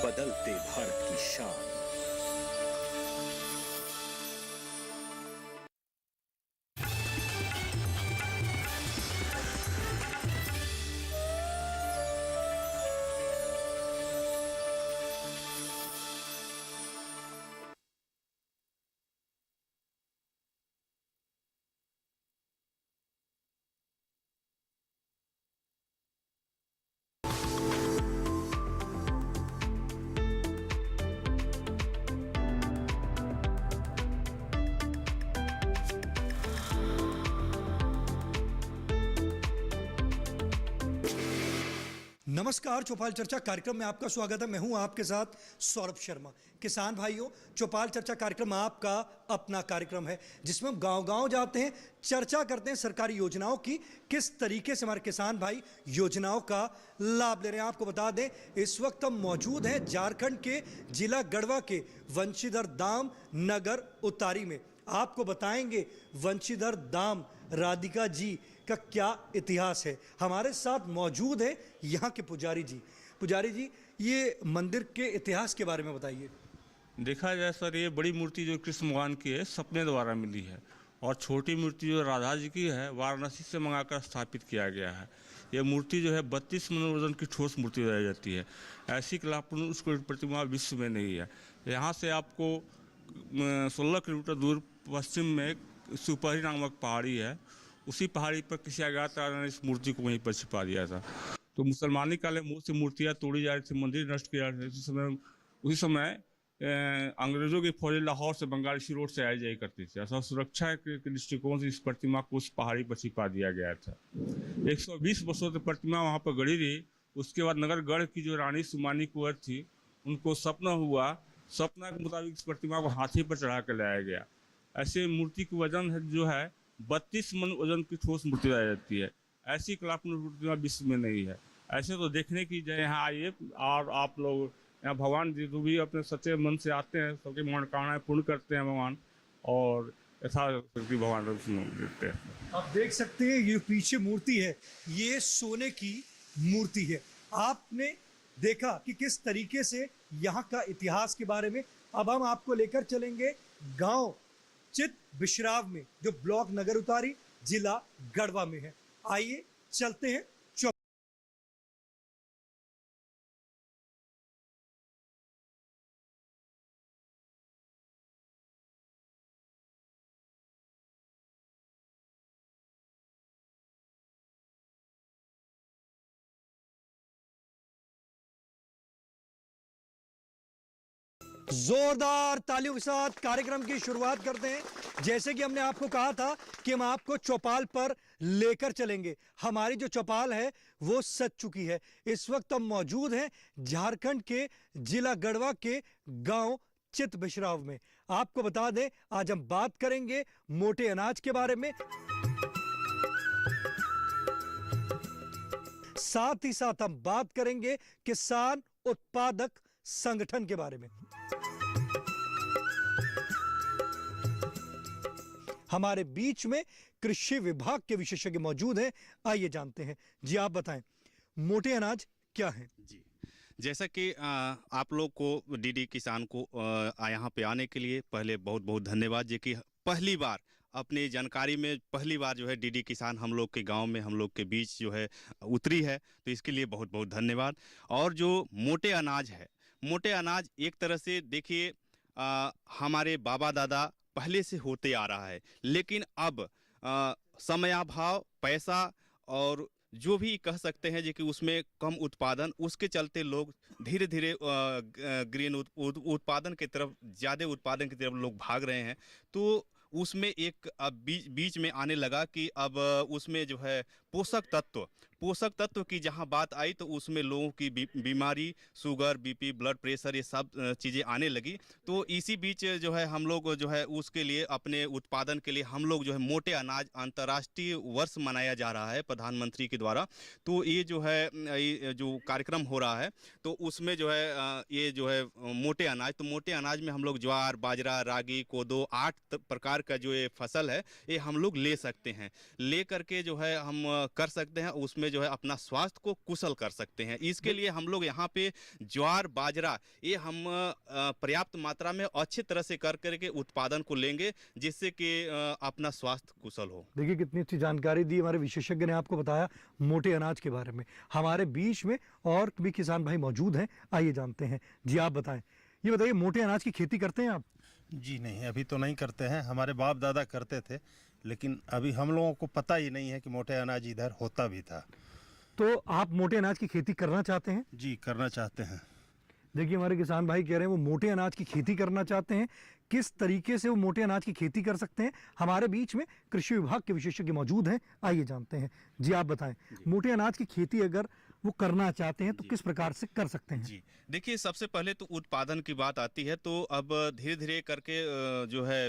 बदलते भारत की शान। नमस्कार, चौपाल चर्चा कार्यक्रम में आपका स्वागत है। मैं हूं आपके साथ सौरभ शर्मा। किसान भाइयों, चौपाल चर्चा कार्यक्रम आपका अपना कार्यक्रम है जिसमें हम गांव-गांव जाते हैं, चर्चा करते हैं सरकारी योजनाओं की, किस तरीके से हमारे किसान भाई योजनाओं का लाभ ले रहे हैं। आपको बता दें, इस वक्त हम मौजूद हैं झारखंड के जिला गढ़वा के वंशीधर धाम नगर उतारी में। आपको बताएंगे वंशीधर धाम राधिका जी का क्या इतिहास है। हमारे साथ मौजूद है यहाँ के पुजारी जी। पुजारी जी, ये मंदिर के इतिहास के बारे में बताइए। देखा जाए सर, ये बड़ी मूर्ति जो कृष्ण भगवान की है सपने द्वारा मिली है, और छोटी मूर्ति जो राधा जी की है वाराणसी से मंगाकर स्थापित किया गया है। ये मूर्ति जो है 32 मन वजन की ठोस मूर्ति बनाई जाती है। ऐसी कलापूर्ण उसको प्रतिमा विश्व में नहीं है। यहाँ से आपको 16 किलोमीटर दूर पश्चिम में सुपहरी नामक पहाड़ी है, उसी पहाड़ी पर किसी अज्ञात राजा ने इस मूर्ति को वहीं पर छिपा दिया था। तो मुसलमानी काले मुँह से मूर्तियाँ तोड़ी जा रही थी, मंदिर नष्ट किया जा रही। उसी समय अंग्रेजों की फौज लाहौर से बंगाली रोड से आई जाई करती थी। असल सुरक्षा के दृष्टिकोण से इस प्रतिमा को उस पहाड़ी पर छिपा दिया गया था। 120 वर्षों तक प्रतिमा वहाँ पर गड़ी रही। उसके बाद नगरगढ़ की जो रानी सुमानी कुंवर थी, उनको सपना हुआ, सपना के मुताबिक इस प्रतिमा को हाथी पर चढ़ा कर लाया गया। ऐसे मूर्ति की वजन जो है 32 मन वजन की ठोस मूर्ति लाई जाती है। ऐसी कलात्मक मूर्तियाँ विश्व में नहीं है। ऐसे तो देखने की जगह यहाँ आइए, और आप लोग यहाँ भगवान जी जो भी अपने सच्चे मन से आते हैं, सबकी मनोकामनाएं पूर्ण करते हैं भगवान, और यथाशक्ति भगवान देते हैं। आप देख सकते हैं ये पीछे मूर्ति है, ये सोने की मूर्ति है। आपने देखा कि किस तरीके से यहाँ का इतिहास के बारे में। अब हम आपको लेकर चलेंगे गांव चित बिश्राव में, जो ब्लॉक नगर उतारी जिला गढ़वा में है। आइए चलते हैं। जोरदार तालियों के साथ कार्यक्रम की शुरुआत करते हैं। जैसे कि हमने आपको कहा था कि हम आपको चौपाल पर लेकर चलेंगे। हमारी जो चौपाल है वो सज चुकी है। इस वक्त हम मौजूद हैं झारखंड के जिला गढ़वा के गांव चित बिश्राव में। आपको बता दें, आज हम बात करेंगे मोटे अनाज के बारे में, साथ ही साथ हम बात करेंगे किसान उत्पादक संगठन के बारे में। हमारे बीच में कृषि विभाग के विशेषज्ञ मौजूद हैं। आइए जानते हैं। जी, आप बताएं, मोटे अनाज क्या है? जी, जैसा कि आप लोग को डीडी किसान को यहाँ पे आने के लिए पहले बहुत बहुत धन्यवाद जी। कि पहली बार अपनी जानकारी में पहली बार जो है डीडी किसान हम लोग के गांव में हम लोग के बीच जो है उतरी है, तो इसके लिए बहुत बहुत धन्यवाद। और जो मोटे अनाज है, मोटे अनाज एक तरह से देखिए हमारे बाबा दादा पहले से होते आ रहा है, लेकिन अब समयाभाव, पैसा और जो भी कह सकते हैं जो कि उसमें कम उत्पादन, उसके चलते लोग धीरे धीरे ग्रीन उत्पादन की तरफ, ज़्यादा उत्पादन की तरफ लोग भाग रहे हैं। तो उसमें एक अब बीच में आने लगा कि अब उसमें जो है पोषक तत्व की जहां बात आई, तो उसमें लोगों की बीमारी, शुगर, बीपी, ब्लड प्रेशर, ये सब चीज़ें आने लगी। तो इसी बीच जो है हम लोग जो है उसके लिए, अपने उत्पादन के लिए हम लोग जो है मोटे अनाज अंतर्राष्ट्रीय वर्ष मनाया जा रहा है प्रधानमंत्री के द्वारा। तो ये जो है ये जो कार्यक्रम हो रहा है, तो उसमें जो है ये जो है मोटे अनाज, तो मोटे अनाज में हम लोग ज्वार, बाजरा, रागी, कोदो, 8 प्रकार बार का जो ये फसल है ये हम लोग ले सकते हैं, ले करके जो है हम कर सकते हैं, उसमें जो है अपना स्वास्थ्य को कुशल कर सकते हैं। इसके लिए हम लोग यहाँ पे ज्वार बाजरा ये हम पर्याप्त मात्रा में अच्छी तरह से कर करके उत्पादन को लेंगे, जिससे कि अपना स्वास्थ्य कुशल हो। देखिए कितनी अच्छी जानकारी दी हमारे विशेषज्ञ ने आपको बताया मोटे अनाज के बारे में। हमारे बीच में और भी किसान भाई मौजूद हैं, आइए जानते हैं। जी आप बताएं, ये बताइए मोटे अनाज की खेती करते हैं आप? जी नहीं, अभी तो नहीं करते हैं। हमारे बाप दादा करते थे, लेकिन अभी हम लोगों को पता ही नहीं है कि मोटे अनाज इधर होता भी था। तो आप मोटे अनाज की खेती करना चाहते हैं? जी करना चाहते हैं। देखिए हमारे किसान भाई कह रहे हैं वो मोटे अनाज की खेती करना चाहते हैं। किस तरीके से वो मोटे अनाज की खेती कर सकते हैं, हमारे बीच में कृषि विभाग के विशेषज्ञ मौजूद हैं, आइए जानते हैं। जी आप बताएं, मोटे अनाज की खेती अगर वो करना चाहते हैं तो किस प्रकार से कर सकते हैं? जी देखिए, सबसे पहले तो उत्पादन की बात आती है, तो अब धीरे धीरे करके जो है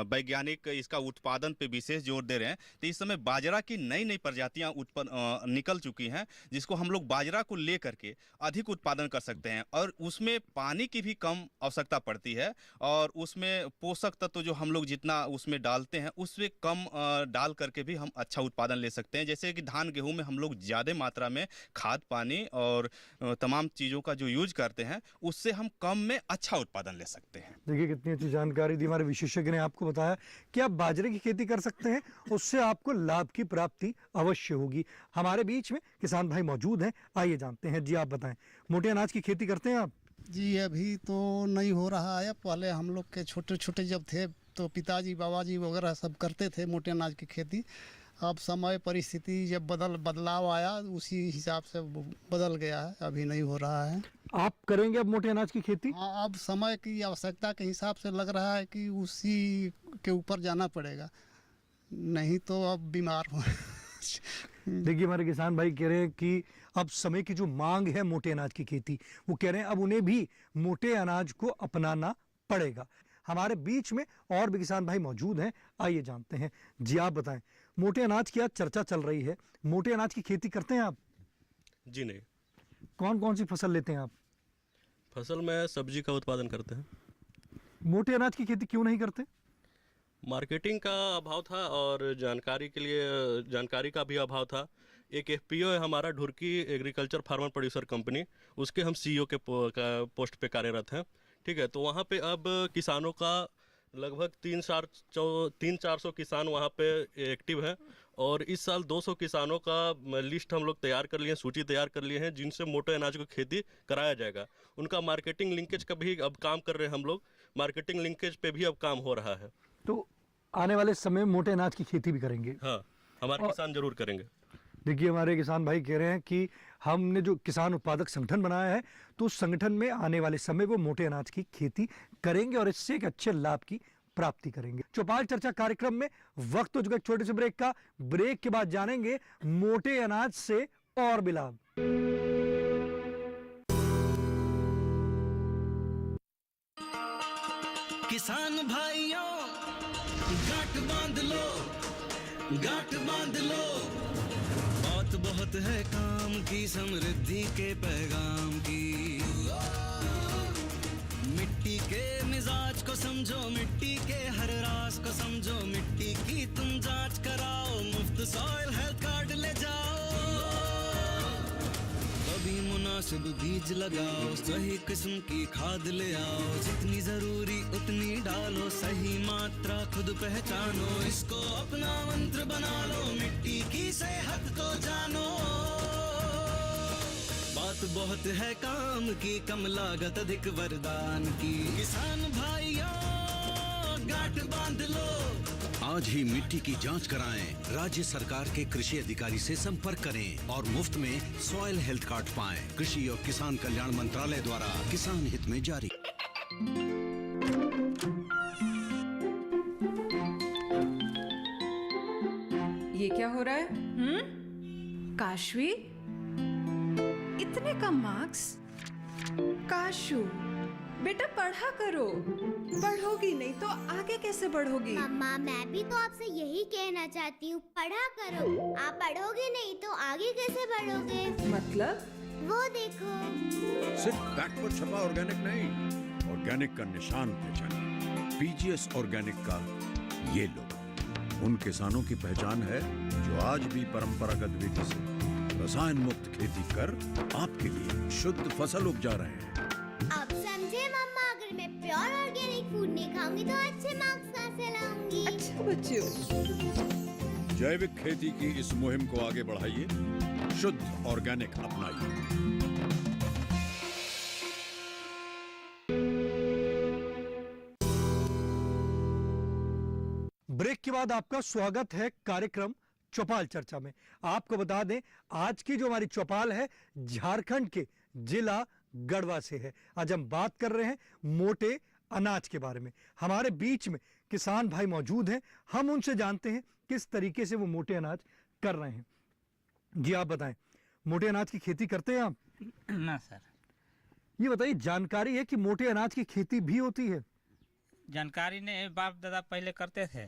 वैज्ञानिक इसका उत्पादन पे विशेष जोर दे रहे हैं। तो इस समय बाजरा की नई नई प्रजातियां उत्पन्न निकल चुकी हैं, जिसको हम लोग बाजरा को ले करके अधिक उत्पादन कर सकते हैं, और उसमें पानी की भी कम आवश्यकता पड़ती है, और उसमें पोषक तत्व जो हम लोग जितना उसमें डालते हैं उससे कम डाल करके भी हम अच्छा उत्पादन ले सकते हैं। जैसे कि धान गेहूँ में हम लोग ज़्यादा मात्रा में खाद पानी और तमाम चीज़ों का जो यूज करते हैं, उससे हम कम में अच्छा उत्पादन ले सकते हैं। देखिए कितनी अच्छी जानकारी दी हमारे विशेषज्ञ ने आपको बताया कि आप बाजरे की खेती कर सकते हैं, उससे आपको लाभ की प्राप्ति अवश्य होगी। हमारे बीच में किसान भाई मौजूद हैं, आइए जानते हैं। जी आप बताएं, मोटे अनाज की खेती करते हैं आप? जी अभी तो नहीं हो रहा है। पहले हम लोग के छोटे छोटे जब थे तो पिताजी बाबाजी वगैरह सब करते थे मोटे अनाज की खेती। अब समय परिस्थिति जब बदलाव आया, उसी हिसाब से बदल गया है, अभी नहीं हो रहा है। आप करेंगे अब मोटे अनाज की खेती? हाँ, अब समय की आवश्यकता के हिसाब से लग रहा है कि उसी के ऊपर जाना पड़ेगा, नहीं तो अब बीमार हो। देखिए हमारे किसान भाई कह रहे हैं कि अब समय की जो मांग है मोटे अनाज की खेती, वो कह रहे हैं अब उन्हें भी मोटे अनाज को अपनाना पड़ेगा। हमारे बीच में और भी किसान भाई मौजूद हैं, आइए जानते हैं। जी आप बताएं, मोटे अनाज की आज चर्चा चल रही है, मोटे अनाज की खेती करते हैं आप? जी नहीं। कौन कौन सी फसल लेते हैं आप? फसल में सब्जी का उत्पादन करते हैं। मोटे अनाज की खेती क्यों नहीं करते? मार्केटिंग का अभाव था और जानकारी के लिए जानकारी का भी अभाव था। एक एफपीओ है हमारा, ढुर्की एग्रीकल्चर फार्मर प्रोड्यूसर कंपनी, उसके हम सीईओ के पोस्ट पे कार्यरत हैं। ठीक है, तो वहाँ पे अब किसानों का लगभग 300-400 किसान वहाँ पे एक्टिव हैं, और इस साल 200 किसानों का लिस्ट हम लोग तैयार कर लिए हैं, सूची तैयार कर लिए हैं, जिनसे मोटे अनाज को खेती कराया जाएगा। उनका मार्केटिंग लिंकेज का भी अब काम कर रहे हैं हम लोग, मार्केटिंग लिंकेज पे भी अब काम हो रहा है। तो आने वाले समय में मोटे अनाज की खेती भी करेंगे? हाँ, हमारे किसान जरूर करेंगे। देखिए हमारे किसान भाई कह रहे हैं कि हमने जो किसान उत्पादक संगठन बनाया है, तो उस संगठन में आने वाले समय वो मोटे अनाज की खेती करेंगे और इससे एक अच्छे लाभ की प्राप्ति करेंगे। चौपाल चर्चा कार्यक्रम में वक्त हो चुका एक छोटे से ब्रेक का। ब्रेक के बाद जानेंगे मोटे अनाज से और भी लाभ। किसान भाइयों गांठ बांध लो, गांठ बांध लो, बहुत बहुत है काम की, समृद्धि के पैगाम की। मिट्टी के मिजाज को समझो, मिट्टी के हर राज को समझो, मिट्टी की तुम जांच कराओ, मुफ्त सॉइल हेल्थ कार्ड ले जाओ। कभी मुनासिब बीज लगाओ, सही किस्म की खाद ले आओ, जितनी जरूरी उतनी डालो, सही मात्रा खुद पहचानो, इसको अपना मंत्र बना लो, मिट्टी की सेहत को जानो। बात बहुत है काम की, कम लागत अधिक वरदान की, किसान भाइयों गांठ बांध लो। आज ही मिट्टी की जांच कराएं, राज्य सरकार के कृषि अधिकारी से संपर्क करें और मुफ्त में सॉइल हेल्थ कार्ड पाएं। कृषि और किसान कल्याण मंत्रालय द्वारा किसान हित में जारी। ये क्या हो रहा है? काशवी, इतने कम मार्क्स? काशू बेटा पढ़ा करो, पढ़ोगी नहीं तो आगे कैसे बढ़ोगी? मम्मा मैं भी तो आपसे यही कहना चाहती हूँ, पढ़ा करो। आप पढ़ोगे नहीं तो आगे कैसे बढ़ोगे? मतलब? वो देखो, सिर्फ बैक पर छपा ऑर्गेनिक नहीं, ऑर्गेनिक का निशान पहचानिए। पीजीएस ऑर्गेनिक का ये लो, उन किसानों की पहचान है जो आज भी परंपरागत विधि से रसायन मुक्त खेती कर आपके लिए शुद्ध फसल उपजा रहे हैं। अब समझे मम्मा, अगर मैं प्योर ऑर्गेनिक फूड नहीं खाऊंगी तो अच्छे मार्क्स कहाँ से लाऊंगी? अच्छा बच्चों, जैविक खेती की इस मुहिम को आगे बढ़ाइए, शुद्ध ऑर्गेनिक अपनाइए। ब्रेक के बाद आपका स्वागत है कार्यक्रम चौपाल चर्चा में। आपको बता दें, आज की जो हमारी चौपाल है झारखंड के जिला गढ़वा से है। आज हम बात कर रहे हैं मोटे अनाज के बारे में। हमारे बीच में किसान भाई मौजूद हैं, हम उनसे जानते हैं किस तरीके से वो मोटे अनाज कर रहे हैं। जी आप बताएं, मोटे अनाज की खेती करते हैं आप? ना सर। ये बताइए, जानकारी है कि मोटे अनाज की खेती भी होती है? जानकारी ने बाप दादा पहले करते थे,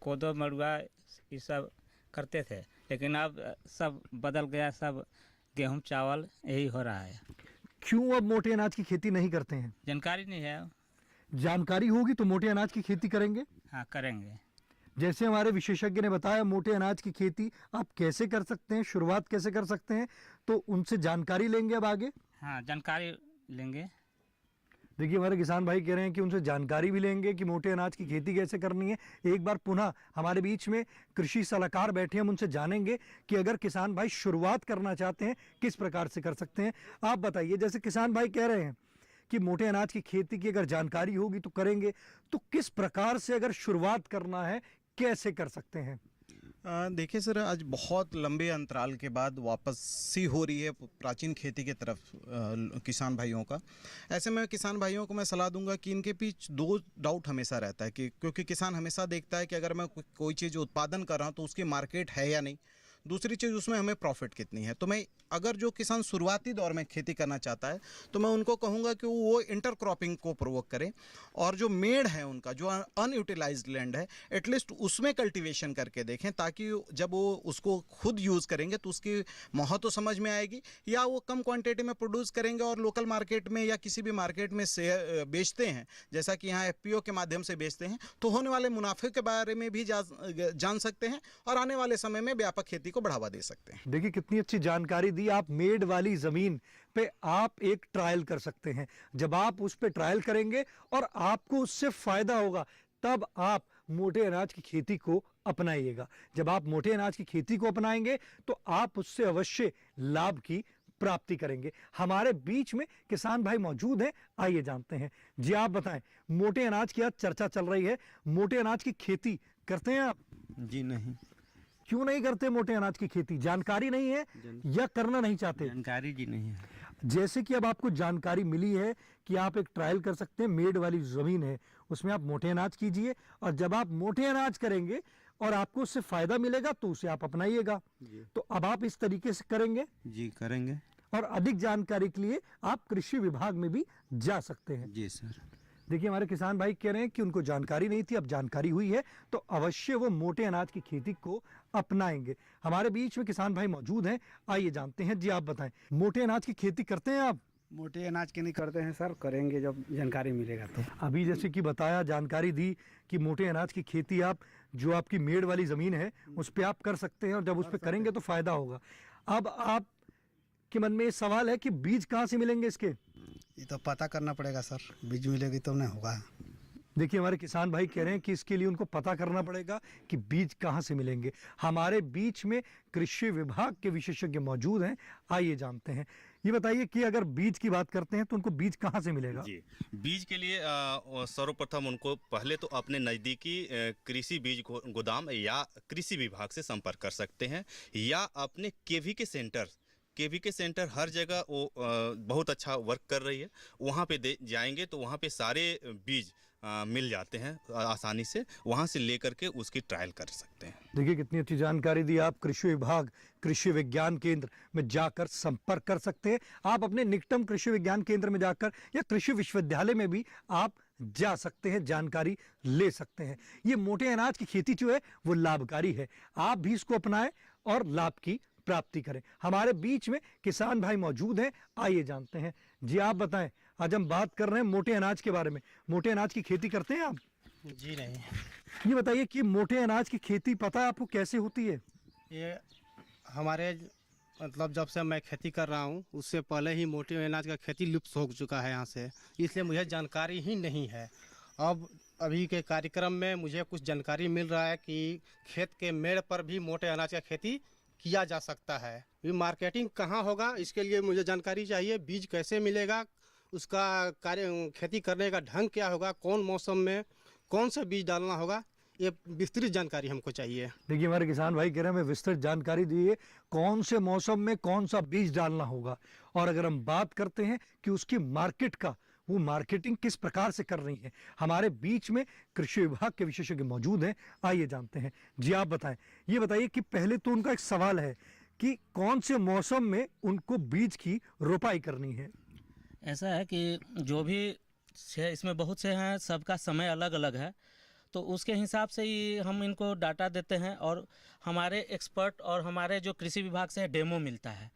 कोदो मड़ुआ ये सब करते थे, लेकिन अब सब बदल गया, सब गेहूं चावल यही हो रहा है। क्यों अब मोटे अनाज की खेती नहीं करते हैं? जानकारी नहीं है। जानकारी होगी तो मोटे अनाज की खेती करेंगे। हाँ करेंगे। जैसे हमारे विशेषज्ञ ने बताया, मोटे अनाज की खेती आप कैसे कर सकते हैं, शुरुआत कैसे कर सकते हैं, तो उनसे जानकारी लेंगे अब आगे। हाँ जानकारी लेंगे। देखिए, हमारे किसान भाई कह रहे हैं कि उनसे जानकारी भी लेंगे कि मोटे अनाज की खेती कैसे करनी है। एक बार पुनः हमारे बीच में कृषि सलाहकार बैठे हैं, हम उनसे जानेंगे कि अगर किसान भाई शुरुआत करना चाहते हैं किस प्रकार से कर सकते हैं। आप बताइए, जैसे किसान भाई कह रहे हैं कि मोटे अनाज की खेती की अगर जानकारी होगी तो करेंगे, तो किस प्रकार से अगर शुरुआत करना है कैसे कर सकते हैं? देखिए सर, आज बहुत लंबे अंतराल के बाद वापसी हो रही है प्राचीन खेती के तरफ किसान भाइयों का। ऐसे में किसान भाइयों को मैं सलाह दूंगा कि इनके बीच दो डाउट हमेशा रहता है कि क्योंकि किसान हमेशा देखता है कि अगर मैं कोई चीज़ उत्पादन कर रहा हूँ तो उसकी मार्केट है या नहीं, दूसरी चीज़ उसमें हमें प्रॉफिट कितनी है। तो मैं अगर जो किसान शुरुआती दौर में खेती करना चाहता है तो मैं उनको कहूँगा कि वो इंटरक्रॉपिंग को प्रोवोक करें, और जो मेड़ है उनका, जो अनयूटिलाइज्ड लैंड है, एटलीस्ट उसमें कल्टीवेशन करके देखें, ताकि जब वो उसको खुद यूज़ करेंगे तो उसकी महत्व तो समझ में आएगी। या वो कम क्वांटिटी में प्रोड्यूस करेंगे और लोकल मार्केट में या किसी भी मार्केट में से बेचते हैं, जैसा कि यहाँ FPO के माध्यम से बेचते हैं, तो होने वाले मुनाफे के बारे में भी जान सकते हैं और आने वाले समय में व्यापक खेती को बढ़ावा दे सकते हैं। देखिए कितनी अच्छी जानकारी दी आप। मेड वाली जमीन पे आप एक ट्रायल कर सकते हैं। जब आप उस पे ट्रायल करेंगे और आपको उससे फायदा होगा, तब आप मोटे अनाज की खेती को अपनाइएगा। जब आप मोटे अनाज की खेती को अपनाएंगे तो आप उससे अवश्य लाभ की प्राप्ति करेंगे। हमारे बीच में किसान भाई मौजूद हैं, आइए जानते हैं। जी आप बताएं, मोटे अनाज की आज चर्चा चल रही है, मोटे अनाज की खेती करते हैं आप? जी नहीं। क्यों नहीं करते मोटे अनाज की खेती? जानकारी नहीं है या करना नहीं चाहते? जानकारी जी नहीं है। जैसे कि अब आपको जानकारी मिली है कि आप एक ट्रायल कर सकते हैं, मेड वाली जमीन है, उसमें आप मोटे अनाज कीजिए, और जब आप मोटे अनाज करेंगे और आपको उससे फायदा मिलेगा तो उसे आप अपनाइएगा। तो अब आप इस तरीके से करेंगे? जी करेंगे। और अधिक जानकारी के लिए आप कृषि विभाग में भी जा सकते हैं। जी सर। देखिए, हमारे किसान भाई कह रहे हैं कि उनको जानकारी नहीं थी, अब जानकारी हुई है तो अवश्य वो मोटे अनाज की खेती को अपनाएंगे। हमारे बीच में किसान भाई मौजूद हैं, आइए जानते हैं। जी आप बताएं, मोटे अनाज की खेती करते हैं आप? मोटे अनाज की नहीं करते हैं सर, करेंगे जब जानकारी मिलेगा तो। अभी जैसे कि बताया, जानकारी दी कि मोटे अनाज की खेती आप, जो आपकी मेड़ वाली ज़मीन है उस पर आप कर सकते हैं, और जब उस पर करेंगे तो फ़ायदा होगा। अब आप के मन में ये सवाल है कि बीज कहाँ से मिलेंगे इसके? ये तो पता करना पड़ेगा सर, बीज मिलेगी तो नहीं होगा। देखिए, हमारे किसान भाई कह रहे हैं कि इसके लिए उनको पता करना पड़ेगा कि बीज कहाँ से मिलेंगे। हमारे बीच में कृषि विभाग के विशेषज्ञ मौजूद हैं, आइए जानते हैं। ये बताइए कि अगर बीज की बात करते हैं तो उनको बीज कहाँ से मिलेगा? जी, बीज के लिए सर्वप्रथम उनको पहले तो अपने नज़दीकी कृषि बीज गोदाम या कृषि विभाग से संपर्क कर सकते हैं, या अपने KVK सेंटर हर जगह वो बहुत अच्छा वर्क कर रही है, वहाँ पे जाएंगे तो वहाँ पे सारे बीज मिल जाते हैं आसानी से, वहाँ से लेकर के उसकी ट्रायल कर सकते हैं। देखिए कितनी अच्छी जानकारी दी आप। कृषि विभाग, कृषि विज्ञान केंद्र में जाकर संपर्क कर सकते हैं। आप अपने निकटतम कृषि विज्ञान केंद्र में जाकर या कृषि विश्वविद्यालय में भी आप जा सकते हैं, जानकारी ले सकते हैं। ये मोटे अनाज की खेती जो है वो लाभकारी है, आप भी इसको अपनाएं और लाभ की प्राप्ति करें। हमारे बीच में किसान भाई मौजूद हैं, आइए जानते हैं। जी आप बताएं, आज हम बात कर रहे हैं मोटे अनाज के बारे में। मोटे अनाज की खेती करते हैं आप? जी नहीं। ये बताइए कि मोटे अनाज की खेती पता है आपको कैसे होती है? ये हमारे मतलब जब से मैं खेती कर रहा हूँ उससे पहले ही मोटे अनाज का खेती लुप्त हो चुका है यहाँ से, इसलिए मुझे जानकारी ही नहीं है। अब अभी के कार्यक्रम में मुझे कुछ जानकारी मिल रहा है कि खेत के मेड़ पर भी मोटे अनाज का खेती किया जा सकता है। ये मार्केटिंग कहाँ होगा इसके लिए मुझे जानकारी चाहिए, बीज कैसे मिलेगा, उसका कार्य खेती करने का ढंग क्या होगा, कौन मौसम में कौन सा बीज डालना होगा, ये विस्तृत जानकारी हमको चाहिए। देखिए हमारे किसान भाई कह रहे हैं हमें विस्तृत जानकारी दीजिए कौन से मौसम में कौन सा बीज डालना होगा। और अगर हम बात करते हैं कि उसकी मार्केट का, वो मार्केटिंग किस प्रकार से कर रही है, हमारे बीच में कृषि विभाग के विशेषज्ञ मौजूद हैं, आइए जानते हैं। जी आप बताएं, ये बताइए कि पहले तो उनका एक सवाल है कि कौन से मौसम में उनको बीज की रोपाई करनी है। ऐसा है कि जो भी इसमें बहुत से हैं, सबका समय अलग अलग है, तो उसके हिसाब से ही हम इनको डाटा देते हैं। और हमारे एक्सपर्ट और हमारे जो कृषि विभाग से डेमो मिलता है,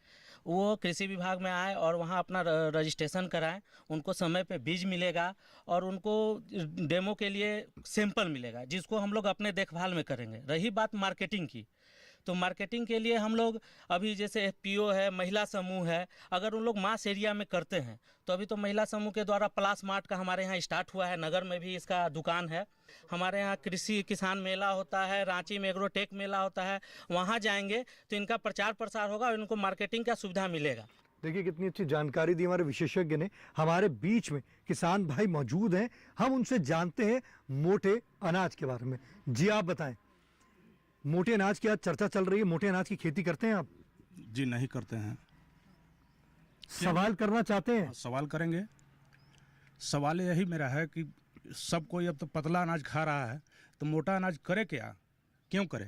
वो कृषि विभाग में आए और वहाँ अपना रजिस्ट्रेशन कराएं, उनको समय पे बीज मिलेगा और उनको डेमो के लिए सैंपल मिलेगा, जिसको हम लोग अपने देखभाल में करेंगे। रही बात मार्केटिंग की, तो मार्केटिंग के लिए हम लोग अभी जैसे FPO है, महिला समूह है, अगर उन लोग मास एरिया में करते हैं तो अभी तो महिला समूह के द्वारा प्लास मार्ट का हमारे यहाँ स्टार्ट हुआ है, नगर में भी इसका दुकान है। हमारे यहाँ कृषि किसान मेला होता है, रांची में एग्रोटेक मेला होता है, वहाँ जाएंगे तो इनका प्रचार प्रसार होगा और इनको मार्केटिंग का सुविधा मिलेगा। देखिए कितनी अच्छी जानकारी दी हमारे विशेषज्ञ ने। हमारे बीच में किसान भाई मौजूद हैं, हम उनसे जानते हैं मोटे अनाज के बारे में। जी आप बताएं, मोटे अनाज की आज चर्चा चल रही है, मोटे अनाज की खेती करते हैं आप? जी नहीं करते हैं। सवाल करना चाहते हैं? सवाल करेंगे। सवाल यही मेरा है कि सब कोई अब तो पतला अनाज खा रहा है, तो मोटा अनाज करे क्या, क्यों करे?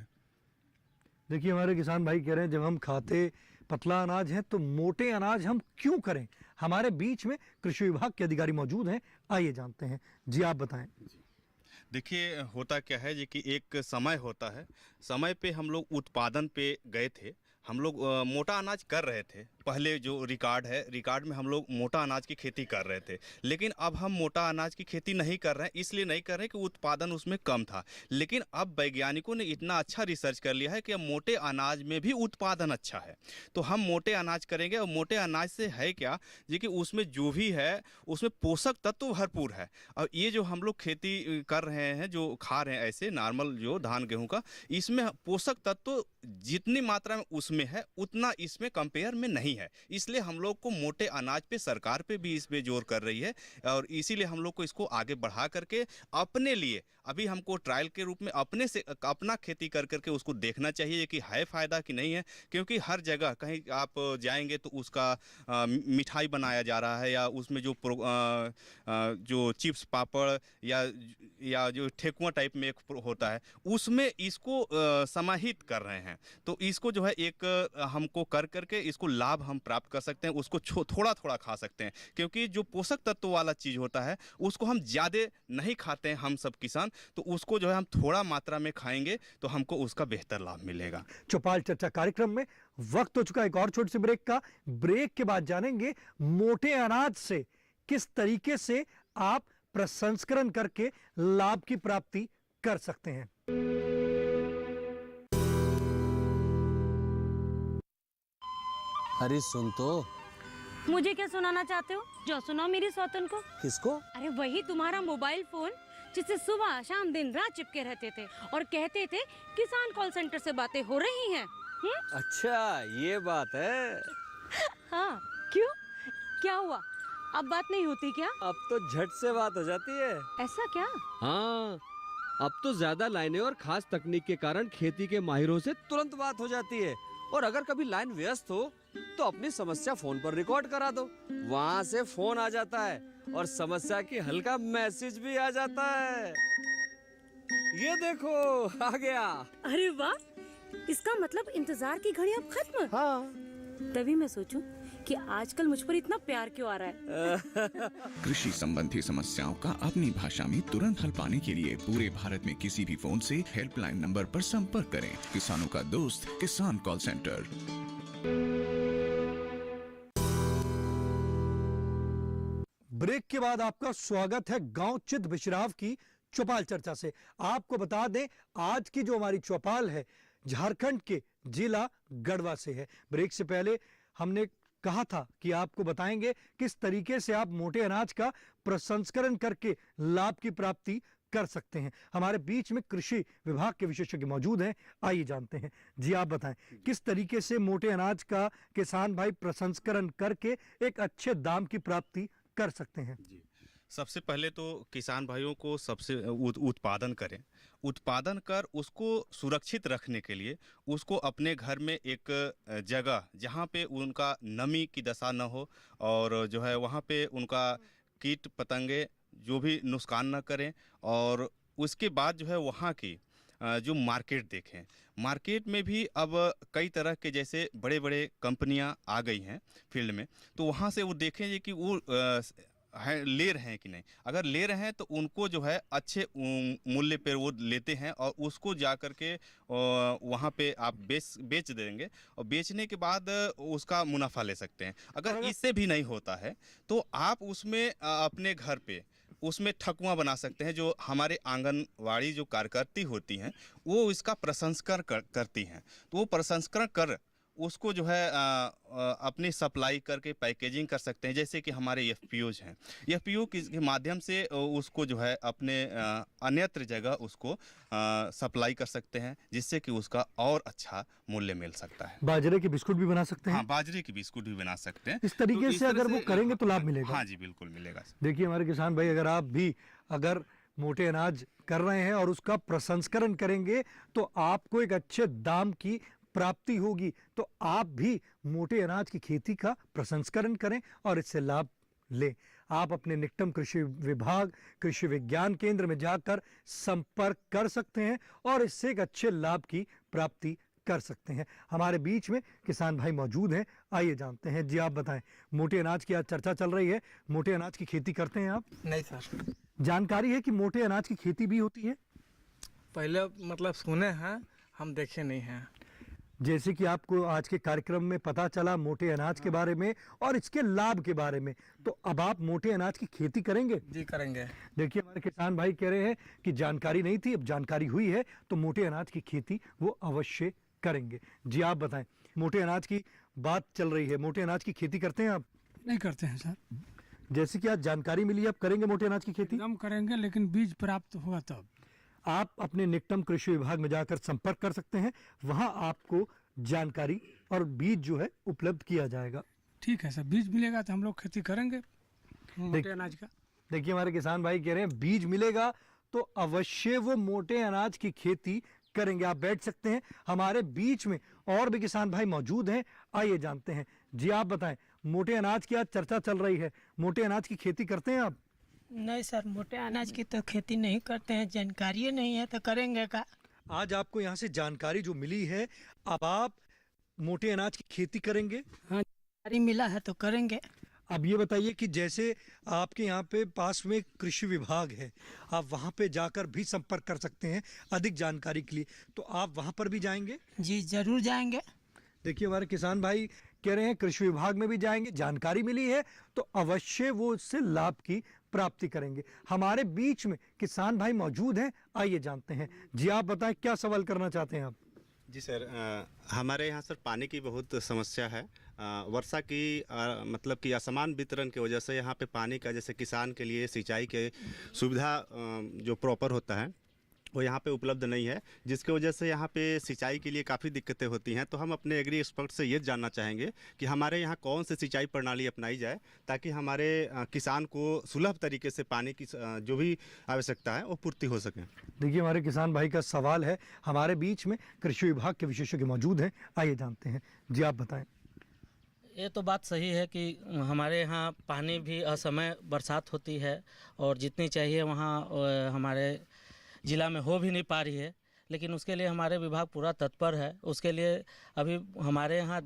देखिए हमारे किसान भाई कह रहे हैं जब हम खाते पतला अनाज है तो मोटे अनाज हम क्यों करें। हमारे बीच में कृषि विभाग के अधिकारी मौजूद हैं, आइए जानते हैं। जी आप बताएं। देखिए होता क्या है जी कि एक समय होता है, समय पे हम लोग उत्पादन पे गए थे, हम लोग मोटा अनाज कर रहे थे। पहले जो रिकॉर्ड है, रिकॉर्ड में हम लोग मोटा अनाज की खेती कर रहे थे, लेकिन अब हम मोटा अनाज की खेती नहीं कर रहे हैं। इसलिए नहीं कर रहे हैं कि उत्पादन उसमें कम था, लेकिन अब वैज्ञानिकों ने इतना अच्छा रिसर्च कर लिया है कि अब मोटे अनाज में भी उत्पादन अच्छा है, तो हम मोटे अनाज करेंगे। और मोटे अनाज से है क्या जी कि उसमें जो भी है उसमें पोषक तत्व भरपूर है। और ये जो हम लोग खेती कर रहे हैं, जो खा रहे हैं ऐसे नॉर्मल जो धान गेहूँ का, इसमें पोषक तत्व जितनी मात्रा में उसमें है उतना इसमें कंपेयर में नहीं है। इसलिए हम लोग को मोटे अनाज पे, सरकार पे भी इस पे जोर कर रही है, और इसीलिए हम लोग को इसको आगे बढ़ा करके अपने लिए अभी हमको ट्रायल के रूप में अपने से अपना खेती कर करके उसको देखना चाहिए कि है फ़ायदा कि नहीं है। क्योंकि हर जगह कहीं आप जाएंगे तो उसका मिठाई बनाया जा रहा है, या उसमें जो चिप्स पापड़ या जो ठेकुआ टाइप में एक होता है उसमें इसको समाहित कर रहे हैं। तो इसको जो है एक हमको कर करके इसको लाभ हम प्राप्त कर सकते हैं, उसको थोड़ा थोड़ा खा सकते हैं। क्योंकि जो पोषक तत्व वाला चीज़ होता है उसको हम ज़्यादा नहीं खाते हैं हम सब किसान, तो उसको जो है हम थोड़ा मात्रा में खाएंगे तो हमको उसका बेहतर लाभ मिलेगा। चौपाल चर्चा कार्यक्रम में वक्त हो चुका है एक और छोटी सी ब्रेक का। ब्रेक के बाद जानेंगे मोटे अनाज से किस तरीके से आप प्रसंस्करण करके लाभ की प्राप्ति कर सकते हैं। अरे सुन तो। मुझे क्या सुनाना चाहते हो? जो सुनाओ मेरी सौतन को। किसको? अरे वही तुम्हारा मोबाइल फोन जिससे सुबह शाम दिन रात चिपके रहते थे और कहते थे किसान कॉल सेंटर से बातें हो रही हैं। अच्छा ये बात है। हाँ क्यों, क्या हुआ? अब बात नहीं होती क्या? अब तो झट से बात हो जाती है। ऐसा क्या? हाँ, अब तो ज्यादा लाइनें और खास तकनीक के कारण खेती के माहिरों से तुरंत बात हो जाती है। और अगर कभी लाइन व्यस्त हो तो अपनी समस्या फोन पर रिकॉर्ड करा दो, वहाँ से फोन आ जाता है और समस्या की हल का मैसेज भी आ जाता है। ये देखो आ गया। अरे वाह, इसका मतलब इंतजार की घड़ी अब खत्म। हाँ। तभी मैं सोचूं कि आजकल मुझ पर इतना प्यार क्यों आ रहा है। कृषि संबंधी समस्याओं का अपनी भाषा में तुरंत हल पाने के लिए पूरे भारत में किसी भी फोन से हेल्पलाइन नंबर पर संपर्क करें। किसानों का दोस्त किसान कॉल सेंटर। ब्रेक के बाद आपका स्वागत है गांव चित बिशराव की चौपाल चर्चा से। आपको बता दें आज की जो हमारी चौपाल है झारखंड के जिला गढ़वा से है। ब्रेक से पहले हमने कहा था कि आपको बताएंगे किस तरीके से आप मोटे अनाज का प्रसंस्करण करके लाभ की प्राप्ति कर सकते हैं। हमारे बीच में कृषि विभाग के विशेषज्ञ मौजूद हैं, आइए जानते हैं। जी आप बताएं किस तरीके से मोटे अनाज का किसान भाई प्रसंस्करण करके एक अच्छे दाम की प्राप्ति कर सकते हैं। सबसे पहले तो किसान भाइयों को सबसे उत्पादन करें, उत्पादन कर उसको सुरक्षित रखने के लिए उसको अपने घर में एक जगह जहाँ पे उनका नमी की दशा न हो और जो है वहाँ पे उनका कीट पतंगे जो भी नुकसान न करें, और उसके बाद जो है वहाँ की जो मार्केट देखें। मार्केट में भी अब कई तरह के जैसे बड़े बड़े कंपनियां आ गई हैं फील्ड में, तो वहाँ से वो देखें कि वो ले रहे हैं कि नहीं। अगर ले रहे हैं तो उनको जो है अच्छे मूल्य पर वो लेते हैं और उसको जा कर के वहाँ पे आप बेच देंगे और बेचने के बाद उसका मुनाफा ले सकते हैं। अगर इससे भी नहीं होता है तो आप उसमें अपने घर पे उसमें ठकुआ बना सकते हैं। जो हमारे आंगनवाड़ी जो कार्यकर्ती होती हैं वो इसका प्रसंस्करण करती हैं, तो वो प्रसंस्करण कर उसको जो है अपनी सप्लाई करके पैकेजिंग कर सकते हैं। जैसे कि हमारे एफपीओज हैं, एफपीओ के माध्यम से उसको जो है अपने अन्यत्र जगह उसको सप्लाई कर सकते हैं, जिससे कि उसका और अच्छा मूल्य मिल सकता है। बाजरे के बिस्कुट भी बना सकते हैं। हाँ, बाजरे के बिस्कुट भी बना सकते हैं। इस तरीके से अगर वो करेंगे तो लाभ मिलेगा। हाँ जी, बिल्कुल मिलेगा। देखिए हमारे किसान भाई, अगर आप भी अगर मोटे अनाज कर रहे हैं और उसका प्रसंस्करण करेंगे तो आपको एक अच्छे दाम की प्राप्ति होगी। तो आप भी मोटे अनाज की खेती का प्रसंस्करण करें और इससे लाभ लें। आप अपने निकटम कृषि विभाग कृषि विज्ञान केंद्र में जाकर संपर्क कर सकते हैं और इससे एक अच्छे लाभ की प्राप्ति कर सकते हैं। हमारे बीच में किसान भाई मौजूद हैं, आइए जानते हैं। जी आप बताएं, मोटे अनाज की आज चर्चा चल रही है, मोटे अनाज की खेती करते हैं आप? नहीं सर। जानकारी है कि मोटे अनाज की खेती भी होती है? पहले मतलब सुने हैं, हम देखे नहीं हैं। जैसे कि आपको आज के कार्यक्रम में पता चला मोटे अनाज के बारे में और इसके लाभ के बारे में, तो अब आप मोटे अनाज की खेती करेंगे? जी करेंगे। देखिए हमारे किसान भाई कह रहे हैं कि जानकारी नहीं थी, अब जानकारी हुई है तो मोटे अनाज की खेती वो अवश्य करेंगे। जी आप बताएं, मोटे अनाज की बात चल रही है, मोटे अनाज की खेती करते हैं आप? नहीं करते हैं सर। जैसे कि आज जानकारी मिली, आप करेंगे मोटे अनाज की खेती? हम करेंगे, लेकिन बीज प्राप्त हुआ तब। आप अपने निकटम कृषि विभाग में जाकर संपर्क कर सकते हैं, वहां आपको जानकारी और बीज जो है उपलब्ध किया जाएगा। ठीक है सर, बीज मिलेगा तो हम लोग खेती करेंगे मोटे अनाज का। देखिए हमारे किसान भाई कह रहे हैं बीज मिलेगा तो अवश्य वो मोटे अनाज की खेती करेंगे। आप बैठ सकते हैं, हमारे बीच में और भी किसान भाई मौजूद हैं, आइए जानते हैं। जी आप बताएं, मोटे अनाज की आज चर्चा चल रही है, मोटे अनाज की खेती करते हैं आप? नहीं सर, मोटे अनाज की तो खेती नहीं करते हैं, जानकारी नहीं है तो करेंगे का। आज आपको यहाँ से जानकारी जो मिली है, अब आप मोटे अनाज की खेती करेंगे? हाँ, जानकारी मिला है तो करेंगे। अब ये बताइए कि जैसे आपके यहाँ पे पास में कृषि विभाग है, आप वहाँ पे जाकर भी संपर्क कर सकते हैं अधिक जानकारी के लिए, तो आप वहाँ पर भी जाएंगे? जी जरूर जाएंगे। देखिए हमारे किसान भाई कह रहे हैं कृषि विभाग में भी जाएंगे, जानकारी मिली है तो अवश्य वो उससे लाभ की प्राप्ति करेंगे। हमारे बीच में किसान भाई मौजूद हैं, आइए जानते हैं। जी आप बताएं, क्या सवाल करना चाहते हैं आप? जी सर, हमारे यहाँ सर पानी की बहुत समस्या है। वर्षा की मतलब कि असमान वितरण की वजह से यहाँ पे पानी का जैसे किसान के लिए सिंचाई के सुविधा जो प्रॉपर होता है वो यहाँ पे उपलब्ध नहीं है, जिसकी वजह से यहाँ पे सिंचाई के लिए काफ़ी दिक्कतें होती हैं। तो हम अपने एग्री एक्सपर्ट से ये जानना चाहेंगे कि हमारे यहाँ कौन सी सिंचाई प्रणाली अपनाई जाए ताकि हमारे किसान को सुलभ तरीके से पानी की जो भी आवश्यकता है वो पूर्ति हो सके। देखिए हमारे किसान भाई का सवाल है, हमारे बीच में कृषि विभाग के विशेषज्ञ मौजूद हैं, आइए जानते हैं। जी आप बताएं। ये तो बात सही है कि हमारे यहाँ पानी भी असमय बरसात होती है और जितनी चाहिए वहाँ हमारे ज़िला में हो भी नहीं पा रही है, लेकिन उसके लिए हमारे विभाग पूरा तत्पर है। उसके लिए अभी हमारे यहाँ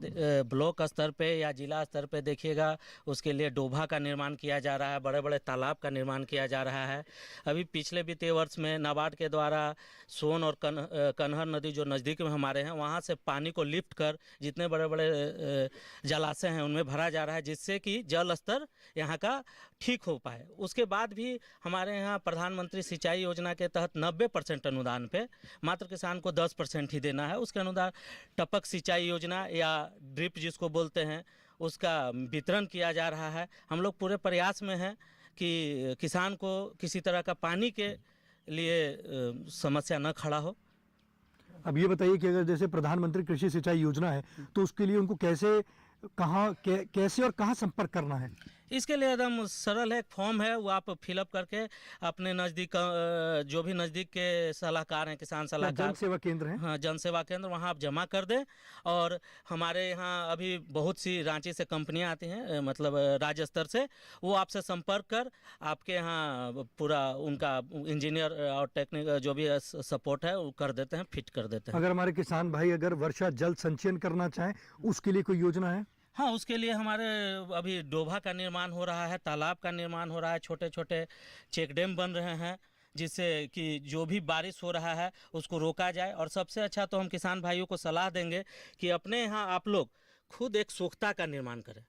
ब्लॉक स्तर पे या जिला स्तर पे देखिएगा, उसके लिए डोभा का निर्माण किया जा रहा है, बड़े बड़े तालाब का निर्माण किया जा रहा है। अभी पिछले वित्तीय वर्ष में नाबार्ड के द्वारा सोन और कन्हर नदी जो नज़दीक में हमारे हैं, वहाँ से पानी को लिफ्ट कर जितने बड़े बड़े जलाशय हैं उनमें भरा जा रहा है, जिससे कि जल स्तर यहाँ का ठीक हो पाए। उसके बाद भी हमारे यहाँ प्रधानमंत्री सिंचाई योजना के तहत 90% अनुदान पे मात्र किसान को 10% ही देना है। उसके अनुदान टपक सिंचाई योजना या ड्रिप जिसको बोलते हैं, उसका वितरण किया जा रहा है। हम लोग पूरे प्रयास में हैं कि किसान को किसी तरह का पानी के लिए समस्या न खड़ा हो। अब ये बताइए कि अगर जैसे प्रधानमंत्री कृषि सिंचाई योजना है तो उसके लिए उनको कैसे कैसे और कहाँ संपर्क करना है? इसके लिए एकदम सरल है, एक फॉर्म है, वो आप फिलअप करके अपने नज़दीक जो भी नज़दीक के सलाहकार हैं, किसान सलाहकार, जन सेवा केंद्र है, हाँ जन सेवा केंद्र, वहाँ आप जमा कर दें। और हमारे यहाँ अभी बहुत सी रांची से कंपनियाँ आती हैं, मतलब राज्य स्तर से, वो आपसे संपर्क कर आपके यहाँ पूरा उनका इंजीनियर और टेक्निक जो भी सपोर्ट है वो कर देते हैं, फिट कर देते हैं। अगर हमारे किसान भाई अगर वर्षा जल संचयन करना चाहें उसके लिए कोई योजना है? हाँ, उसके लिए हमारे अभी डोभा का निर्माण हो रहा है, तालाब का निर्माण हो रहा है, छोटे छोटे चेक डैम बन रहे हैं, जिससे कि जो भी बारिश हो रहा है उसको रोका जाए। और सबसे अच्छा तो हम किसान भाइयों को सलाह देंगे कि अपने यहाँ आप लोग खुद एक सोख्ता का निर्माण करें।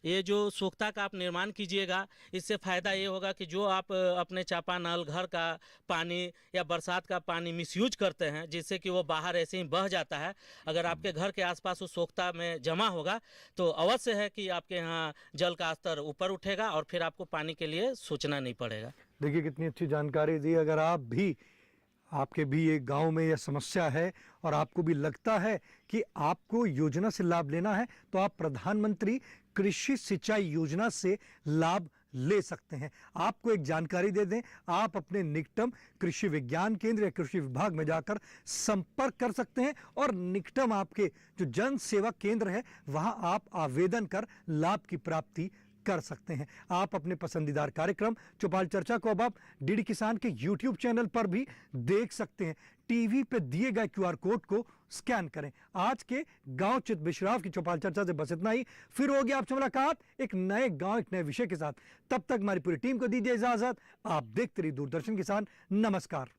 ये जो सोख्ता का आप निर्माण कीजिएगा, इससे फ़ायदा ये होगा कि जो आप अपने चापानल, घर का पानी या बरसात का पानी मिसयूज करते हैं, जिससे कि वो बाहर ऐसे ही बह जाता है, अगर आपके घर के आसपास उस सोख्ता में जमा होगा तो अवश्य है कि आपके यहाँ जल का स्तर ऊपर उठेगा और फिर आपको पानी के लिए सोचना नहीं पड़ेगा। देखिए कितनी अच्छी जानकारी दी। अगर आपके भी एक गांव में यह समस्या है और आपको भी लगता है कि आपको योजना से लाभ लेना है, तो आप प्रधानमंत्री कृषि सिंचाई योजना से लाभ ले सकते हैं। आपको एक जानकारी दे दें, आप अपने निकटम कृषि विज्ञान केंद्र या कृषि विभाग में जाकर संपर्क कर सकते हैं और निकटम आपके जो जन सेवा केंद्र है वहां आप आवेदन कर लाभ की प्राप्ति कर सकते हैं। आप अपने पसंदीदार कार्यक्रम चौपाल चर्चा को अब आप डीडी किसान के YouTube चैनल पर भी देख सकते हैं। टीवी पे दिए गए QR कोड को स्कैन करें। आज के गांव चित बिश्राव की चौपाल चर्चा से बस इतना ही। फिर होगी आपसे मुलाकात एक नए गांव, एक नए विषय के साथ। तब तक हमारी पूरी टीम को दीजिए इजाजत। आप देखते रहिए दूरदर्शन किसान। नमस्कार।